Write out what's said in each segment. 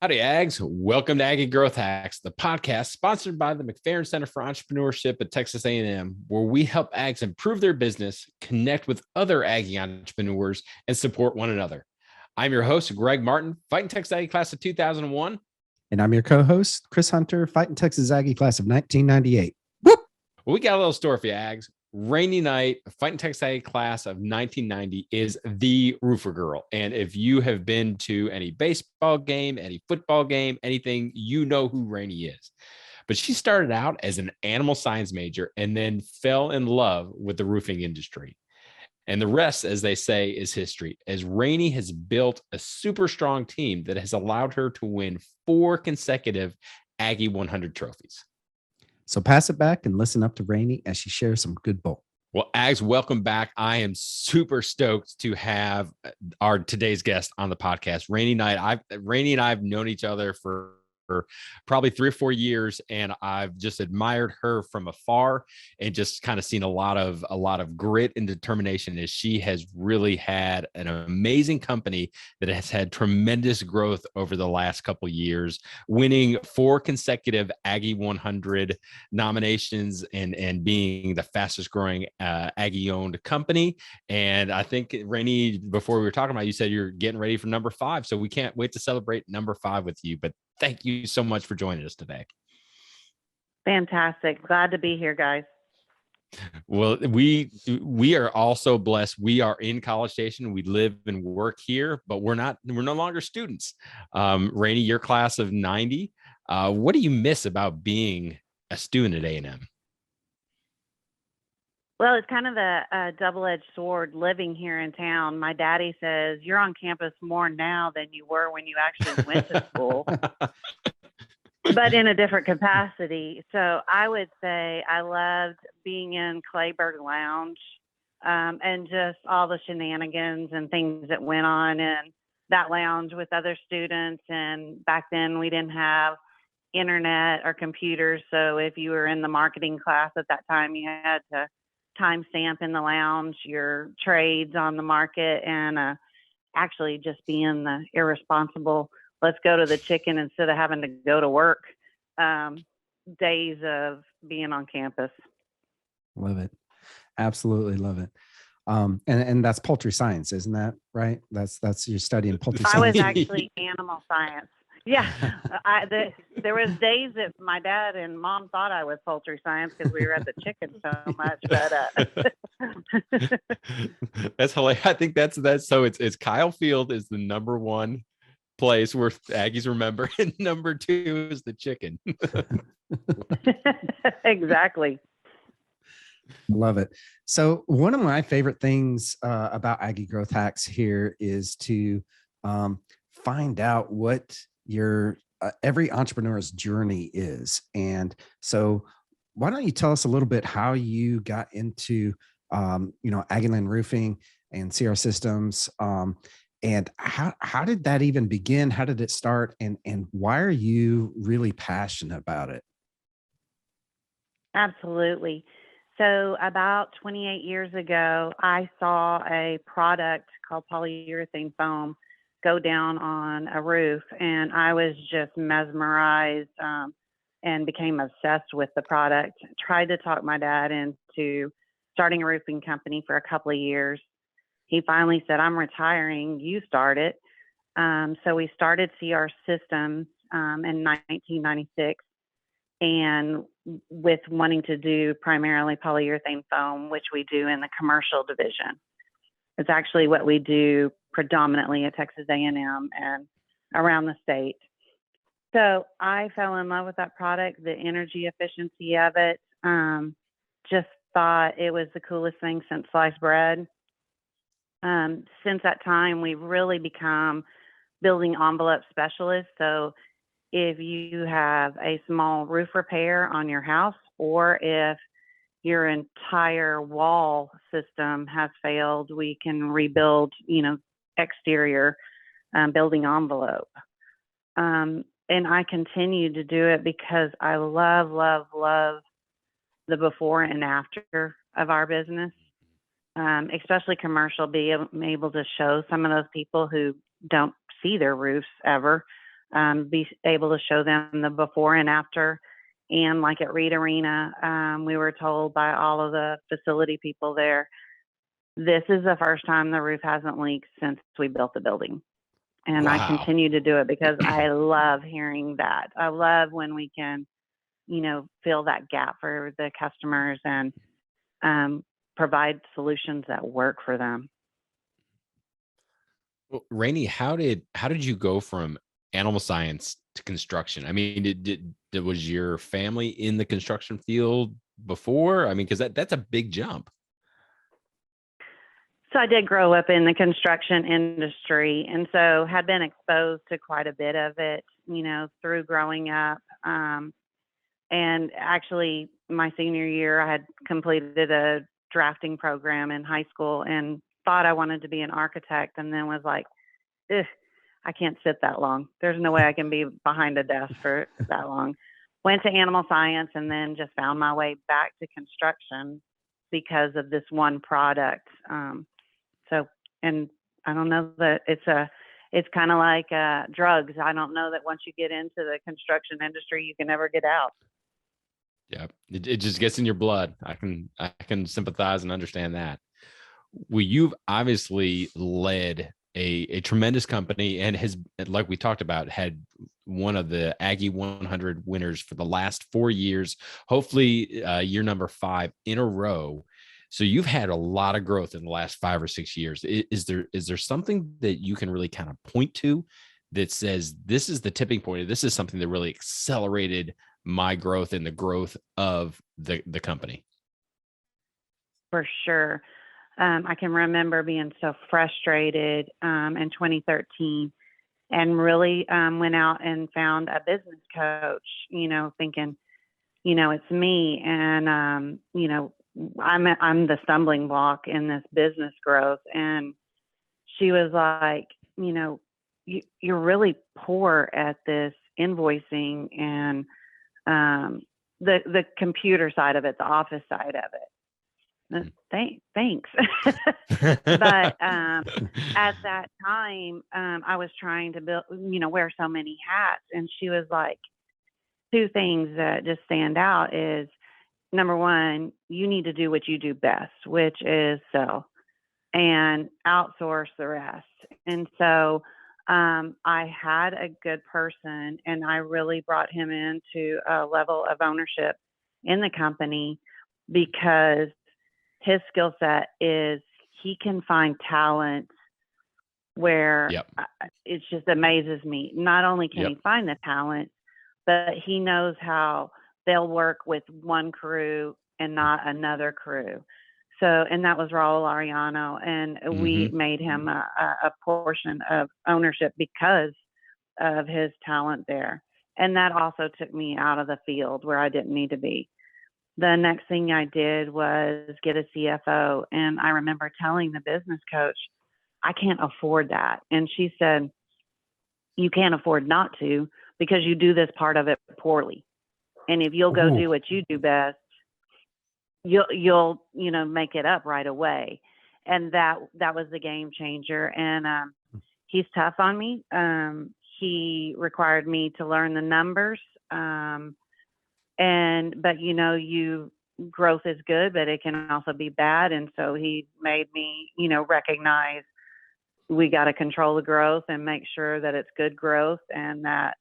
Howdy Ags. Welcome to Aggie Growth Hacks, the podcast sponsored by the McFerrin Center for Entrepreneurship at Texas A&M, where we help Ags improve their business, connect with other Aggie entrepreneurs, and support one another. I'm your host, Greg Martin, Fighting Texas Aggie class of 2001. And I'm your co-host, Chris Hunter, Fighting Texas Aggie class of 1998. Whoop! Well, we got a little story for you, Ags. Rayne Knight, Fighting Texas Aggie class of 1990, is the roofer girl. And if you have been to any baseball game, any football game, anything, you know who Rayne is. But she started out as an animal science major and then fell in love with the roofing industry. And the rest, as they say, is history, as Rayne has built a super strong team that has allowed her to win 4 consecutive Aggie 100 trophies. So pass it back and listen up to Rayne as she shares some good bull. Well, Ags, welcome back. I am super stoked to have our today's guest on the podcast, Rayne Knight. Rayne and I have known each other for probably 3 or 4 years, and I've just admired her from afar and just kind of seen a lot of grit and determination as she has really had an amazing company that has had tremendous growth over the last couple of years, winning 4 consecutive Aggie 100 nominations and being the fastest growing Aggie owned company. And I think, Rayne, before we were talking about, you said you're getting ready for number 5, so we can't wait to celebrate number 5 with you. But thank you so much for joining us today. Fantastic. Glad to be here, guys. Well, we are also blessed. We are in College Station. We live and work here, but we're no longer students. Rayne, your class of 90. What do you miss about being a student at A&M? Well, it's kind of a double-edged sword living here in town. My daddy says you're on campus more now than you were when you actually went to school, but in a different capacity. So I would say I loved being in Clayburg Lounge and just all the shenanigans and things that went on in that lounge with other students. And back then we didn't have internet or computers. So if you were in the marketing class at that time, you had to timestamp in the lounge your trades on the market, and actually just being the irresponsible, let's go to the chicken instead of having to go to work days of being on campus. Love it. Absolutely love it. And that's poultry science, isn't that right? That's you're studying poultry science. I was actually animal science. Yeah, there was days that my dad and mom thought I was poultry science because we were at the chicken so much. But that's hilarious. I think that's so. It's Kyle Field is the number 1 place where Aggies remember, and number 2 is the chicken. Exactly. Love it. So one of my favorite things about Aggie Growth Hacks here is to find out what your every entrepreneur's journey is. And so why don't you tell us a little bit how you got into Aggieland Roofing and CR Systems, and how did that even begin? How did it start, and why are you really passionate about it? Absolutely. So about 28 years ago, I saw a product called polyurethane foam go down on a roof, and I was just mesmerized and became obsessed with the product. Tried to talk my dad into starting a roofing company for a couple of years. He finally said, I'm retiring, you start it. So we started CR Systems in 1996, and with wanting to do primarily polyurethane foam, which we do in the commercial division. It's actually what we do predominantly at Texas A&M and around the state. So I fell in love with that product, the energy efficiency of it. Just thought it was the coolest thing since sliced bread. Since that time, we've really become building envelope specialists. So if you have a small roof repair on your house, or if your entire wall system has failed, we can rebuild, exterior building envelope. And I continue to do it because I love the before and after of our business, especially commercial, being able to show some of those people who don't see their roofs ever, be able to show them the before and after. And like at Reed Arena, we were told by all of the facility people there, this is the first time the roof hasn't leaked since we built the building. And I Wow. continue to do it because I love hearing that. I love when we can, fill that gap for the customers and provide solutions that work for them. Well, Rainey, how did you go from animal science to construction? I mean, was your family in the construction field before? I mean, because that's a big jump. So I did grow up in the construction industry, and so had been exposed to quite a bit of it, through growing up. And actually, my senior year, I had completed a drafting program in high school and thought I wanted to be an architect, and then was like, I can't sit that long. There's no way I can be behind a desk for that long. Went to animal science and then just found my way back to construction because of this one product. And I don't know that it's kind of like drugs. I don't know that once you get into the construction industry, you can never get out. Yeah, it just gets in your blood. I can sympathize and understand that. Well, you've obviously led a tremendous company and has, like we talked about, had one of the Aggie 100 winners for the last 4 years, hopefully year number 5 in a row. So you've had a lot of growth in the last 5 or 6 years. Is there something that you can really kind of point to that says this is the tipping point? This is something that really accelerated my growth and the growth of the company? For sure. I can remember being so frustrated in 2013 and really went out and found a business coach, thinking, it's me. And, I'm the stumbling block in this business growth. And she was like, you're really poor at this invoicing and the computer side of it, the office side of it. Thanks. But at that time, I was trying to build, wear so many hats. And she was like, 2 things that just stand out is, number one, you need to do what you do best, which is sell, and outsource the rest. And so I had a good person, and I really brought him into a level of ownership in the company because his skill set is he can find talent where it just amazes me. Not only can he find the talent, but he knows how they'll work with one crew and not another crew. So, and that was Raul Ariano, and we made him a portion of ownership because of his talent there. And that also took me out of the field where I didn't need to be. The next thing I did was get a CFO. And I remember telling the business coach, I can't afford that. And she said, you can't afford not to because you do this part of it poorly. And if you'll go do what you do best, you'll make it up right away. And that was the game changer. And he's tough on me. He required me to learn the numbers. But growth is good, but it can also be bad. And so he made me, recognize we got to control the growth and make sure that it's good growth and that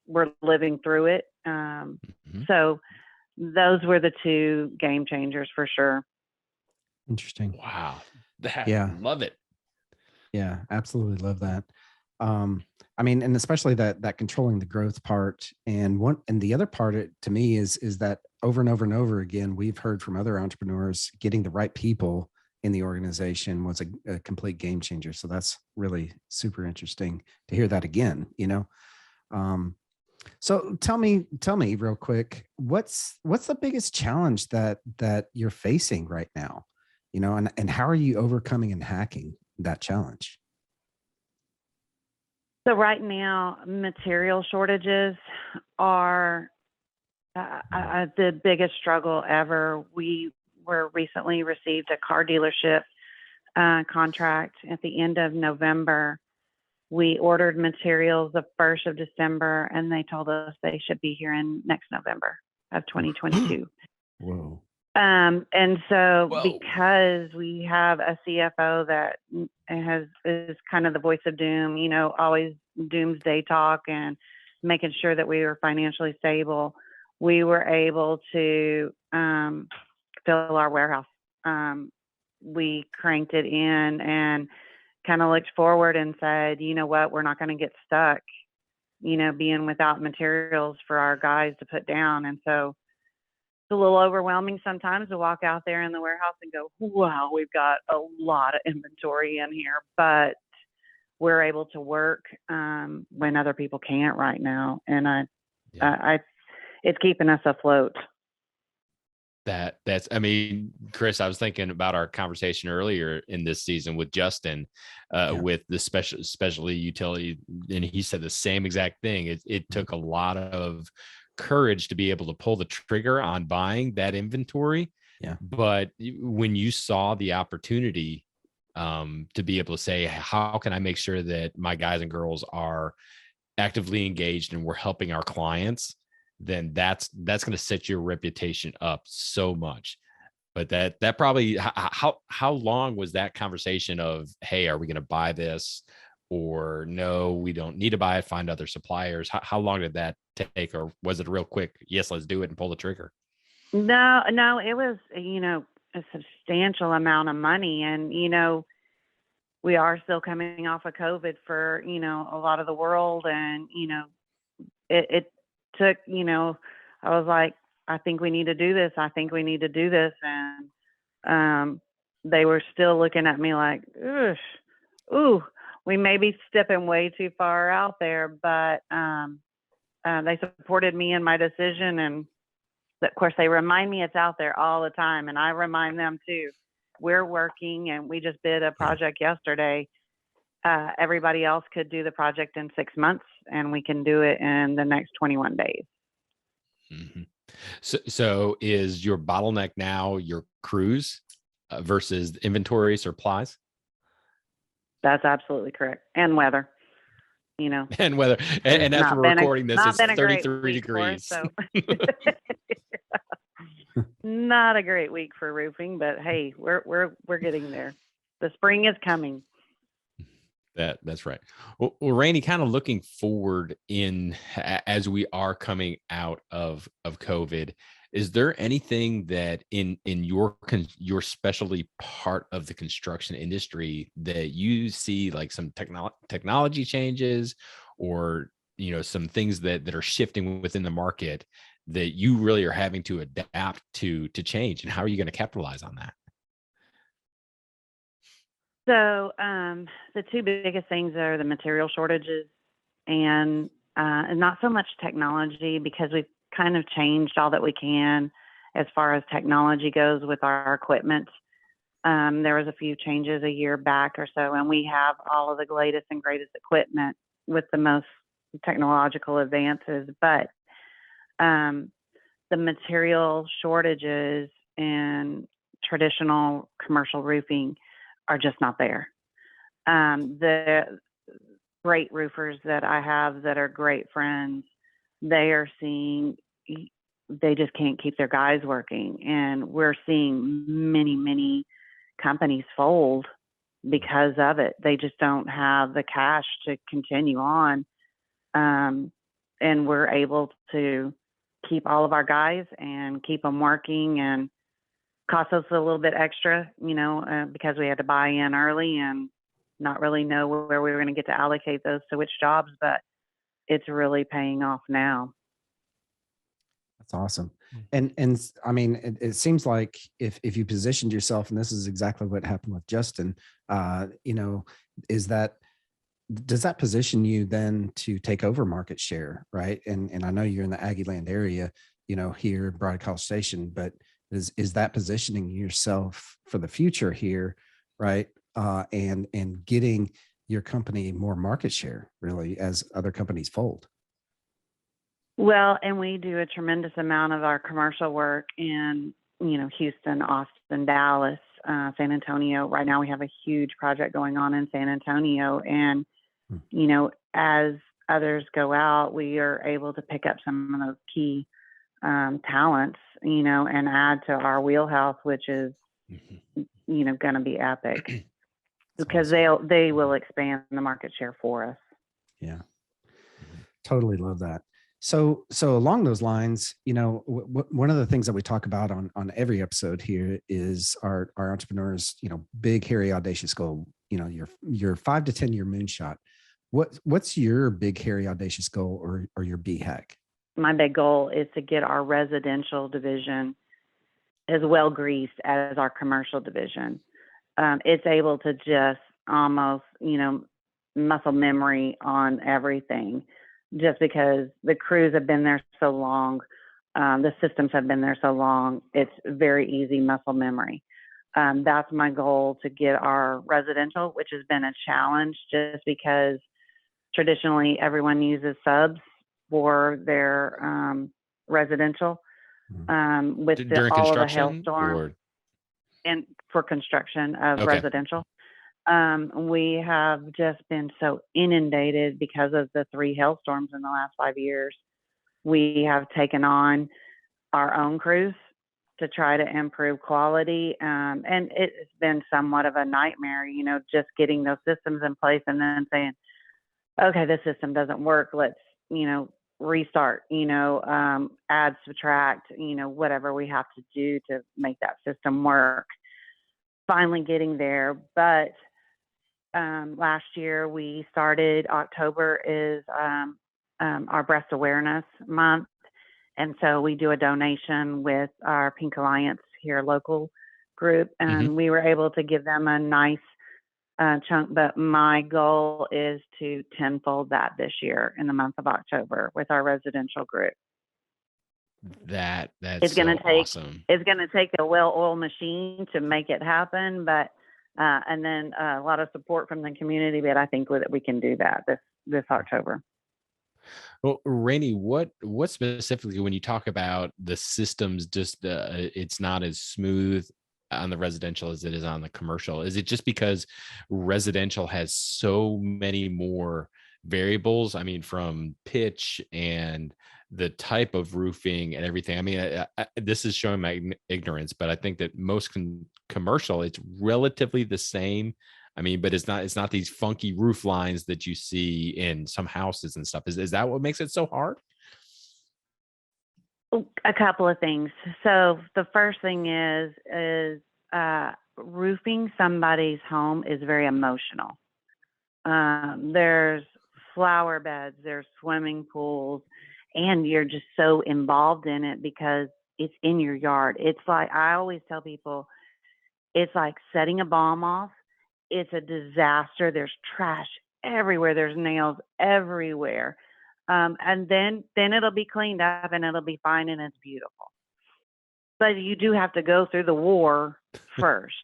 we're living through it. So those were the 2 game changers for sure. Interesting. Wow. Love it. Yeah, absolutely love that. I mean, and especially that controlling the growth part. And the other part to me is that over and over and over again, we've heard from other entrepreneurs, getting the right people in the organization was a complete game changer. So that's really super interesting to hear that again, So tell me real quick, what's the biggest challenge that you're facing right now, and how are you overcoming and hacking that challenge? So right now, material shortages are the biggest struggle ever. We were recently received a car dealership contract at the end of November We ordered materials the 1st of December, and they told us they should be here in next November of 2022. Whoa. And so Whoa. because we have a CFO that is kind of the voice of doom, you know, always doomsday talk and making sure that we were financially stable, we were able to fill our warehouse. We cranked it in and kind of looked forward and said, you know what, we're not going to get stuck, you know, being without materials for our guys to put down. And so it's a little overwhelming sometimes to walk out there in the warehouse and go, wow, we've got a lot of inventory in here, but we're able to work when other people can't right now. And it's keeping us afloat. I mean, Chris, I was thinking about our conversation earlier in this season with Justin, with the specialty utility, and he said the same exact thing. It took a lot of courage to be able to pull the trigger on buying that inventory. Yeah. But when you saw the opportunity to be able to say, how can I make sure that my guys and girls are actively engaged and we're helping our clients, then that's going to set your reputation up so much. But that probably, how long was that conversation of, hey, are we going to buy this, or no, we don't need to buy it, find other suppliers? How long did that take, or was it a real quick, yes, let's do it and pull the trigger? No, it was, you know, a substantial amount of money. And, you know, we are still coming off of COVID for, you know, a lot of the world. And, you know, it took, you know, I was like, I think we need to do this. I think we need to do this. And they were still looking at me like, ooh, we may be stepping way too far out there. But they supported me in my decision. And of course, they remind me it's out there all the time. And I remind them too. We're working, and we just bid a project yesterday. Everybody else could do the project in 6 months, and we can do it in the next 21 days. Mm-hmm. So is your bottleneck now your crews versus inventory supplies? That's absolutely correct. And weather, you know. And weather. And after we're recording this, it's 33 degrees. So. Not a great week for roofing, but hey, we're getting there. The spring is coming. That's right. Well, Rayne, kind of looking forward as we are coming out of COVID, is there anything that in your specialty part of the construction industry that you see, like some technology changes, or, you know, some things that are shifting within the market that you really are having to adapt to change, and how are you going to capitalize on that? So the two biggest things are the material shortages and not so much technology, because we've kind of changed all that we can as far as technology goes with our equipment. There was a few changes a year back or so, and we have all of the latest and greatest equipment with the most technological advances. But the material shortages in traditional commercial roofing are just not there. The great roofers that I have that are great friends, they are seeing, they just can't keep their guys working. And we're seeing many companies fold because of it. They just don't have the cash to continue on. And we're able to keep all of our guys and keep them working, and cost us a little bit extra, you know, because we had to buy in early and not really know where we were going to get to allocate those to which jobs, but it's really paying off now. That's awesome. And I mean, it seems like if you positioned yourself, and this is exactly what happened with Justin, you know, does that position you then to take over market share, right? And I know you're in the Aggieland area, you know, here at Bride College Station, but is that positioning yourself for the future here, right? And getting your company more market share, really, as other companies fold. Well, and we do a tremendous amount of our commercial work in, you know, Houston, Austin, Dallas, San Antonio. Right now we have a huge project going on in San Antonio, and you know, as others go out, we are able to pick up some of those key talents, you know, and add to our wheelhouse, which is, you know, going to be epic because awesome. they will expand the market share for us. Yeah. Totally love that. So along those lines, you know, one of the things that we talk about on every episode here is our entrepreneurs, you know, big, hairy, audacious goal, you know, your 5 to 10 year moonshot. What's your big, hairy, audacious goal or your BHAG? My big goal is to get our residential division as well greased as our commercial division. It's able to just almost, you know, muscle memory on everything, just because the crews have been there so long, the systems have been there so long. It's very easy muscle memory. That's my goal, to get our residential, which has been a challenge just because traditionally everyone uses subs for their residential with during all of the construction hailstorms and for construction of residential. We have just been so inundated because of the 3 hailstorms in the last 5 years. We have taken on our own crews to try to improve quality. And it's been somewhat of a nightmare, you know, just getting those systems in place and then saying, okay, this system doesn't work. Let's, you know, restart, you know, add, subtract, you know, whatever we have to do to make that system work. Finally getting there. But last year we started, October is our breast awareness month. And so we do a donation with our Pink Alliance here, local group, and we were able to give them a nice chunk. But my goal is to tenfold that this year in the month of October with our residential group. That's it's going to so take awesome. It's going to take a well-oiled machine to make it happen, but and then a lot of support from the community. But I think that we can do that this October. Well, Rayne, what specifically, when you talk about the systems, just it's not as smooth on the residential as it is on the commercial? Is it just because residential has so many more variables? I mean, from pitch and the type of roofing and everything. I mean, this is showing my ignorance, but I think that most commercial, it's relatively the same. I mean, but it's not these funky roof lines that you see in some houses and stuff. Is that what makes it so hard? A couple of things. So the first thing is roofing somebody's home is very emotional. There's flower beds, there's swimming pools, and you're just so involved in it because it's in your yard. It's like, I always tell people, it's like setting a bomb off. It's a disaster. There's trash everywhere. There's nails everywhere. And then it'll be cleaned up and it'll be fine and it's beautiful. But you do have to go through the war first.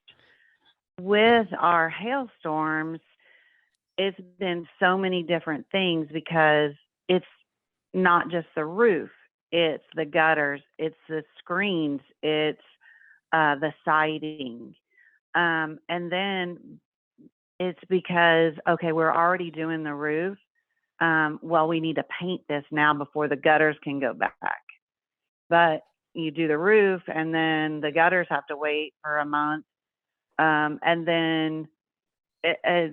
With our hailstorms, it's been so many different things because it's not just the roof. It's the gutters. It's the screens. It's the siding. And then it's because, okay, we're already doing the roof. Well, we need to paint this now before the gutters can go back. But you do the roof and then the gutters have to wait for a month. And then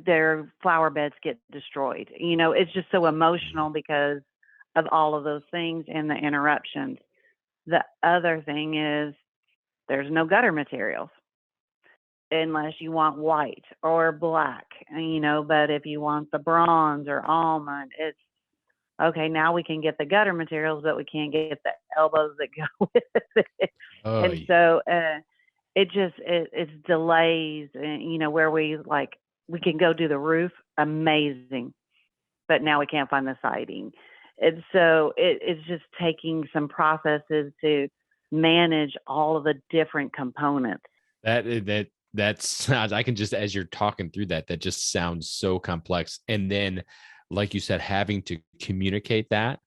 their flower beds get destroyed. You know, it's just so emotional because of all of those things and the interruptions. The other thing is there's no gutter materials unless you want white or black, you know, but if you want the bronze or almond, it's okay. Now we can get the gutter materials, but we can't get the elbows that go with it. And so it's delays, you know, where we can go do the roof, amazing, but now we can't find the siding. And so it's just taking some processes to manage all of the different components. That's I can just, as you're talking through that just sounds so complex. And then, like you said, having to communicate that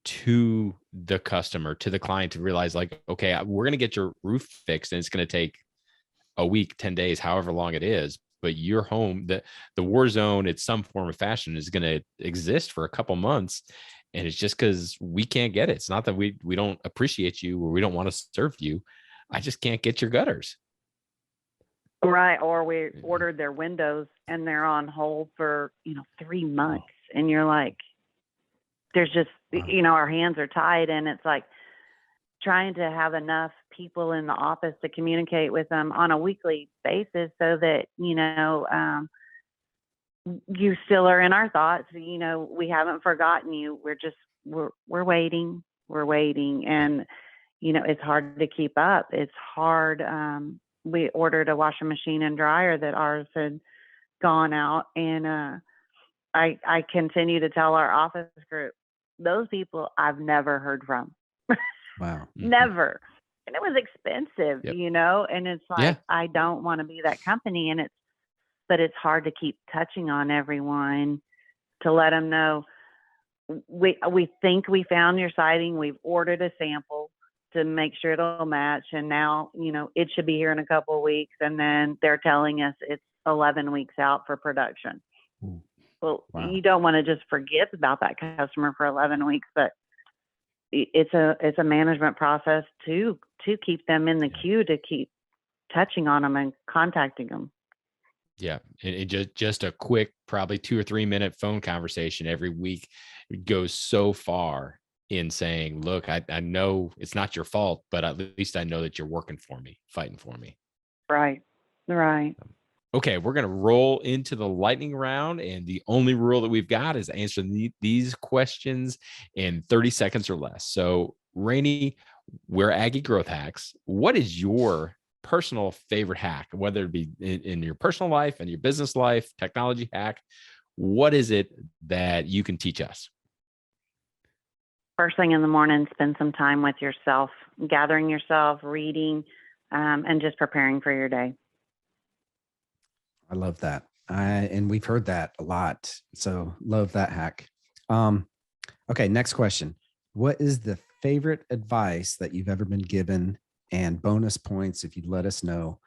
to the customer, to the client, to realize like, okay, we're going to get your roof fixed and it's going to take a week, 10 days, however long it is. but your home, the war zone, in some form or fashion, is going to exist for a couple months. And it's just because we can't get it. It's not that we don't appreciate you or we don't want to serve you. I just can't get your gutters. Right. Or we ordered their windows and they're on hold for, 3 months. And you're like, there's just, our hands are tied, and it's like trying to have enough people in the office to communicate with them on a weekly basis so that, you still are in our thoughts. We haven't forgotten you. We're waiting. We're waiting. And, it's hard to keep up. It's hard. We ordered a washing machine and dryer that ours had gone out. And I continue to tell our office group, those people I've never heard from. Wow. Never. And it was expensive, Yep. And it's like, I don't want to be that company. But it's hard to keep touching on everyone to let them know we think we found your siding. We've ordered a sample to make sure it'll match. And now, it should be here in a couple of weeks. And then they're telling us it's 11 weeks out for production. Ooh. Well, Wow. you don't want to just forget about that customer for 11 weeks, but it's a management process to keep them in the queue, to keep touching on them and contacting them. Yeah. And just a quick, probably 2 or 3 minute phone conversation every week goes so far in saying, look, I know it's not your fault, but at least I know that you're working for me, fighting for me. Right. Okay, we're going to roll into the lightning round. And the only rule that we've got is answer these questions in 30 seconds or less. So, Rayne, we're Aggie Growth Hacks. What is your personal favorite hack, whether it be in your personal life and your business life, technology hack? What is it that you can teach us? First thing in the morning, spend some time with yourself, gathering yourself, reading, and just preparing for your day. I love that. And we've heard that a lot. So love that hack. Okay. Next question. What is the favorite advice that you've ever been given, and bonus points if you'd let us know?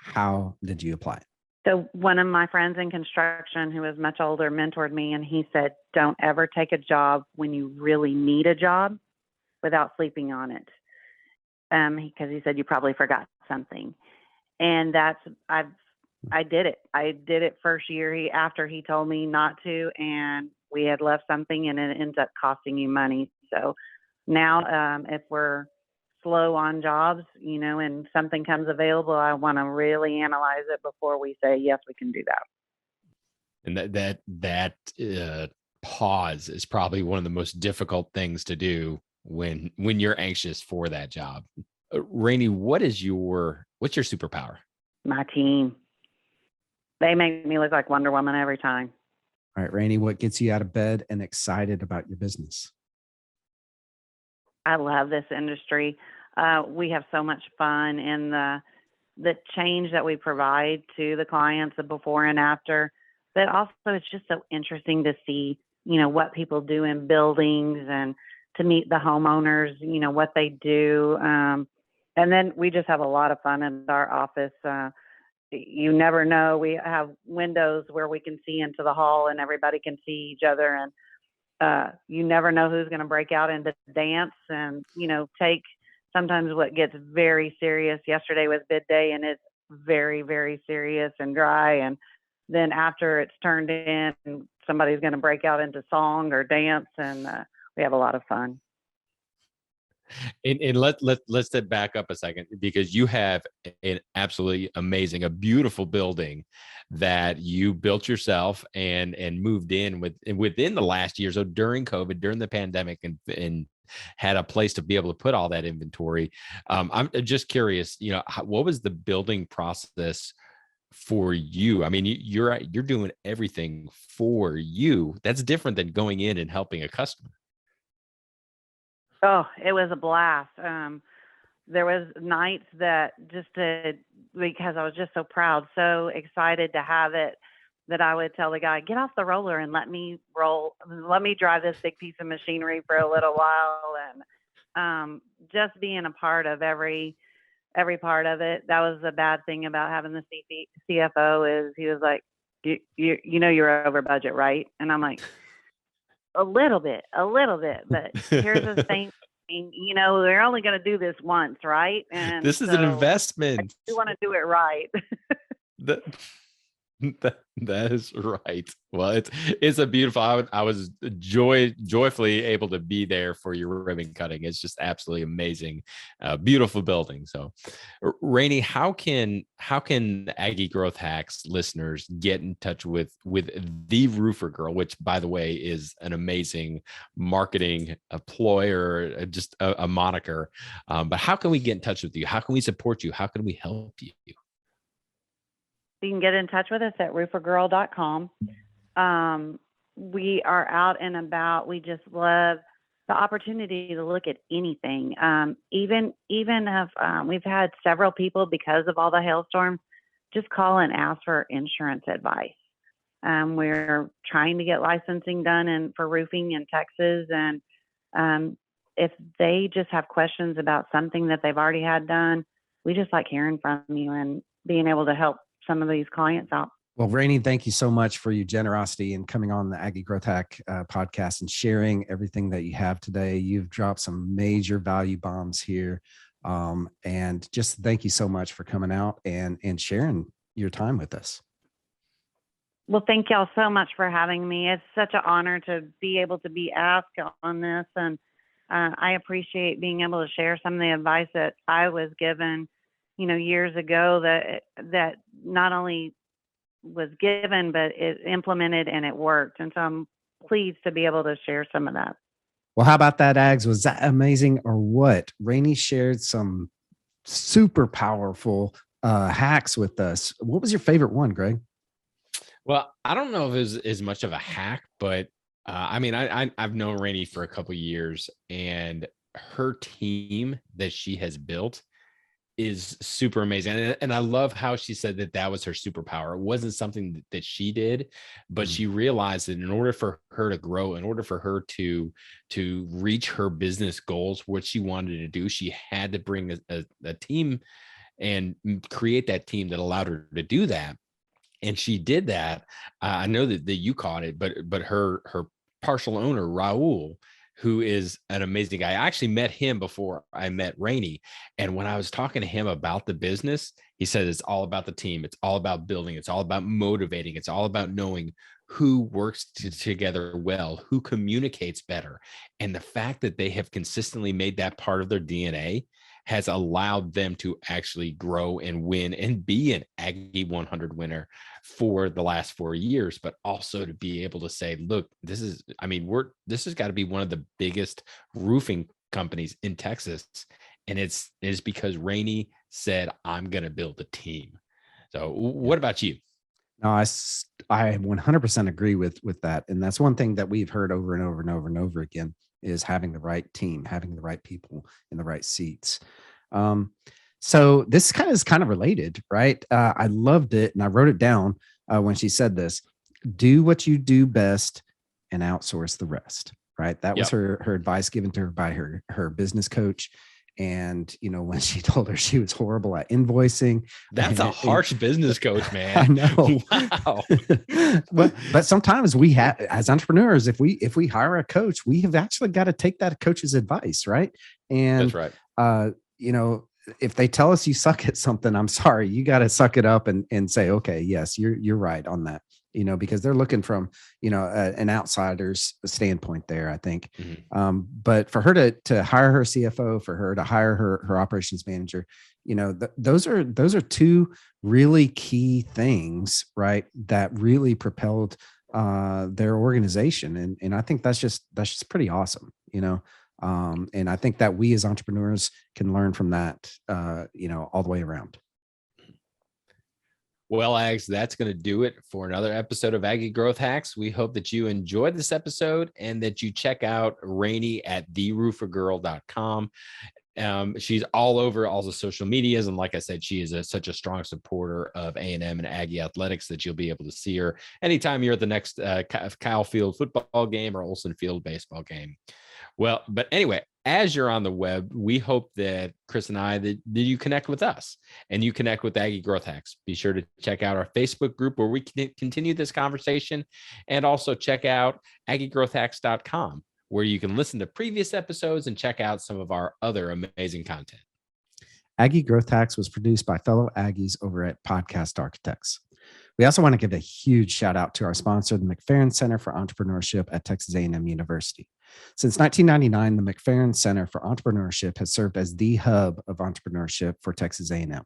How did you apply it? So one of my friends in construction, who is much older, mentored me, and he said, don't ever take a job when you really need a job without sleeping on it. Because he said, you probably forgot something. And I did it. I did it first year after he told me not to, and we had left something, and it ends up costing you money. So now if we're slow on jobs, and something comes available, I want to really analyze it before we say, yes, we can do that. And that pause is probably one of the most difficult things to do when you're anxious for that job. Rayne, what's your superpower? My team. They make me look like Wonder Woman every time. All right, Rayne, what gets you out of bed and excited about your business? I love this industry. We have so much fun in the change that we provide to the clients, the before and after. But also, it's just so interesting to see, what people do in buildings, and to meet the homeowners, what they do. And then we just have a lot of fun in our office. You never know. We have windows where we can see into the hall, and everybody can see each other. And you never know who's going to break out into dance and, take sometimes what gets very serious. Yesterday was bid day, and it's very, very serious and dry. And then after it's turned in, somebody's going to break out into song or dance, and we have a lot of fun. And let's step back up a second, because you have an absolutely amazing, a beautiful building that you built yourself and moved in within the last year. So during COVID, during the pandemic, and had a place to be able to put all that inventory. I'm just curious, what was the building process for you? I mean, you're doing everything for you. That's different than going in and helping a customer. Oh, it was a blast. There was nights that because I was just so proud, so excited to have it, that I would tell the guy, get off the roller and let me drive this big piece of machinery for a little while. And just being a part of every every part of it. That was the bad thing about having the CFO is he was like, you know, you're over budget, right? And I'm like, a little bit, but here's the thing, you know, we're only going to do this once, right? And This is an investment. You want to do it right. That is right. Well, it's a beautiful. I was joyfully able to be there for your ribbon cutting. It's just absolutely amazing, beautiful building. So, Rayne, how can Aggie Growth Hacks listeners get in touch with the Roofer Girl, which, by the way, is an amazing marketing ploy or just a moniker? But how can we get in touch with you? How can we support you? How can we help you? You can get in touch with us at roofergirl.com. We are out and about. We just love the opportunity to look at anything. Even if we've had several people, because of all the hailstorms, just call and ask for insurance advice. We're trying to get licensing done for roofing in Texas. And if they just have questions about something that they've already had done, we just like hearing from you and being able to help some of these clients out. Well, Rayne, thank you so much for your generosity and coming on the Aggie Growth Hack podcast and sharing everything that you have today. You've dropped some major value bombs here. And just thank you so much for coming out and sharing your time with us. Well, thank y'all so much for having me. It's such an honor to be able to be asked on this. And I appreciate being able to share some of the advice that I was given, you know, years ago that not only was given, but it implemented and it worked. And so I'm pleased to be able to share some of that. Well, how about that, Ags? Was that amazing or what? Rayne shared some super powerful hacks with us. What was your favorite one, Greg? Well, I don't know if it was as much of a hack, but I mean, I've known Rayne for a couple of years, and her team that she has built is super amazing. And I love how she said that was her superpower. It wasn't something that she did, but she realized that in order for her to grow, in order for her to reach her business goals, what she wanted to do, she had to bring a team and create that team that allowed her to do that. And she did that. I know that you caught it, but her partial owner, Raul, who is an amazing guy. I actually met him before I met Rayne. And when I was talking to him about the business, he said, it's all about the team. It's all about building. It's all about motivating. It's all about knowing who works together well, who communicates better. And the fact that they have consistently made that part of their DNA has allowed them to actually grow and win and be an Aggie 100 winner for the last 4 years, but also to be able to say, look, this has got to be one of the biggest roofing companies in Texas. And it's because Rayne said, I'm going to build a team. So what about you? No, I 100% agree with that. And that's one thing that we've heard over and over and over and over again is having the right team, having the right people in the right seats. So this is kind of related, right? I loved it. And I wrote it down when she said this: do what you do best and outsource the rest, right? That was her advice given to her by her business coach. And, you know, when she told her she was horrible at invoicing. That's a harsh business coach, man. I know. Wow. but sometimes we have, as entrepreneurs, if we hire a coach, we have actually got to take that coach's advice. Right. And, that's right. You know, if they tell us you suck at something, I'm sorry, you got to suck it up and say, okay, yes, you're right on that. You know, because they're looking from, you know, an outsider's standpoint there, I think. Mm-hmm. But for her to hire her CFO, for her to hire her operations manager, you know, those are two really key things, right, that really propelled their organization. And I think that's just pretty awesome, you know. And I think that we as entrepreneurs can learn from that, you know, all the way around. Well, Ags, that's going to do it for another episode of Aggie Growth Hacks. We hope that you enjoyed this episode and that you check out Rayne at theroofergirl.com. She's all over all the social medias. And like I said, she is such a strong supporter of A&M and Aggie athletics that you'll be able to see her anytime you're at the next Kyle Field football game or Olson Field baseball game. Well, but anyway, as you're on the web, we hope that Chris and I, that you connect with us and you connect with Aggie Growth Hacks. Be sure to check out our Facebook group where we can continue this conversation, and also check out aggiegrowthhacks.com, where you can listen to previous episodes and check out some of our other amazing content. Aggie Growth Hacks was produced by fellow Aggies over at Podcast Architects. We also want to give a huge shout out to our sponsor, the McFerrin Center for Entrepreneurship at Texas A&M University. Since 1999, the McFerrin Center for Entrepreneurship has served as the hub of entrepreneurship for Texas A&M.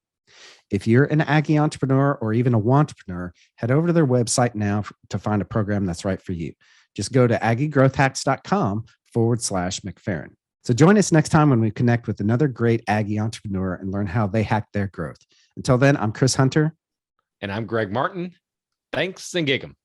If you're an Aggie entrepreneur or even a wantrepreneur, head over to their website now to find a program that's right for you. Just go to aggiegrowthhacks.com/McFerrin. So join us next time when we connect with another great Aggie entrepreneur and learn how they hack their growth. Until then, I'm Chris Hunter. And I'm Greg Martin. Thanks and gig 'em.